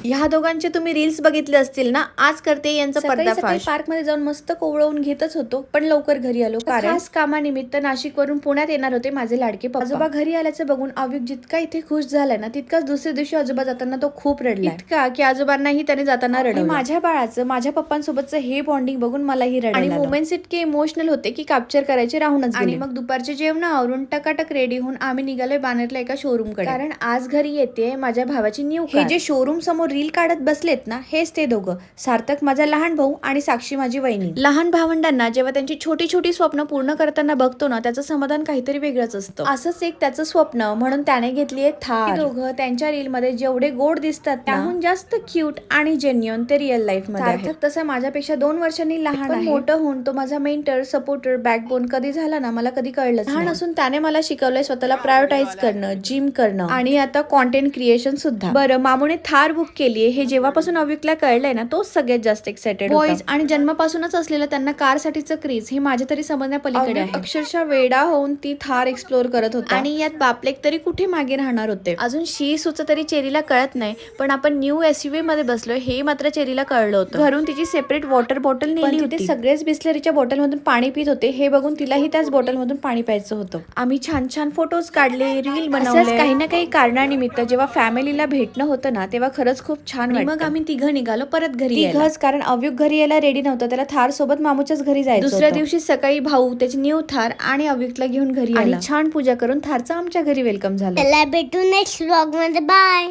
ह्या दोघांचे तुम्ही रील्स बघितले असतील ना. आज करते यांचा पर्दाफाश. पार्क मध्ये जाऊन मस्त कोवळवून घेतच होतो, पण लवकर घरी आलो कारण खास कामानिमित्त नाशिक वरून पुण्यात येणार होते माझे लाडके पप्पा. आजोबा घरी आल्याचं बघून अविक जितका इथे खुश झालाय ना, तितकाच दुसऱ्या दिवशी आजोबा जाताना तो खूप रडला. इतका की आजोबांनाही त्याने जाताना रडवलं. माझ्या बाळाचं माझ्या पप्पांसोबतचं हे बॉन्डिंग बघून मलाही रडायला आणि मोमेंट्स इतके इमोशनल होते की कॅप्चर करायचे राहूनच गेले. आणि मग दुपारचे जेवण आवरून टकाटक रेडी होऊन आम्ही निघालोय बाणेरला एका शोरूम कडे, कारण आज घरी येते माझ्या भावाची न्यू कार. हे जे शोरूम समोर रील काढत बसलेत ना, हेच ते दोघं, सार्थक माझा लहान भाऊ आणि साक्षी माझी वहिनी. लहान भावंडांना जेव्हा त्यांची छोटी छोटी स्वप्न पूर्ण करताना बघतो ना, त्याचं समाधान काहीतरी वेगळंच असतं. असंच एक त्याचं स्वप्न म्हणून त्याने घेतली आहे थार. दोघं त्यांच्या रील मध्ये जेवढे गोड दिसतात त्याहून जास्त क्यूट आणि जेन्युइन ते रिअल लाईफ मध्ये आहेत. सार्थक तसा माझ्यापेक्षा 2 वर्षांनी लहान आहे, मोठं होऊन तो माझा मेंटर, सपोर्टर, बॅकबोन कधी झाला ना मला कधी कळलंच. लहान असून त्याने मला शिकवलंय स्वतःला प्रायोरिटाईज करणं, जिम करणं आणि आता कॉन्टेंट क्रिएशन सुद्धा. बरं, मामूने थार बुक केलीये हे जेव्हापासून अविकला कळलंय ना, तोच सगळ्यात जास्त एक्साइटेड होता. बॉईज आणि जन्मापासूनच असलेलं त्यांना कार साठीचं क्रेज हे माझ्या तरी समजण्या पलीकडे आहे. अक्षरशः वेडा होऊन ती थार एक्सप्लोर करत होता आणि यात बापलेक तरी कुठे मागे राहणार होते. अजून शी सुच तरी चेरीला कळत नाही, पण आपण न्यू एसयूव्ही मध्ये बसलोय हे मात्र चेरीला कळलं होतं. घरून तिची सेपरेट वॉटर बॉटल नेली होती. सगळेच बिस्लरीच्या बॉटल मधून पाणी पित होते, हे बघून तिलाही त्याच बॉटल मधून पाणी प्यायचं होतं. आम्ही छान छान फोटोज काढले, रील बनवले. काही ना काही कारणानिमित्त जेव्हा फॅमिलीला भेटणं होतं ना, तेव्हा खरंच खूप छान वाटतं. मग आम्ही तिघं निघालो परत घरी. कारण अव्युक घरी यायला रेडी नव्हतं, त्याला थार सोबत मामूच्याच घरी जायचं. दुसऱ्या दिवशी सकाळी भाऊ त्याची न्यू थार आणि अव्युकला घेऊन घरी आला. छान पूजा करून थारचं आमच्या घरी वेलकम झालं. चला भेटू नेक्स्ट व्लॉग मध्ये. बाय.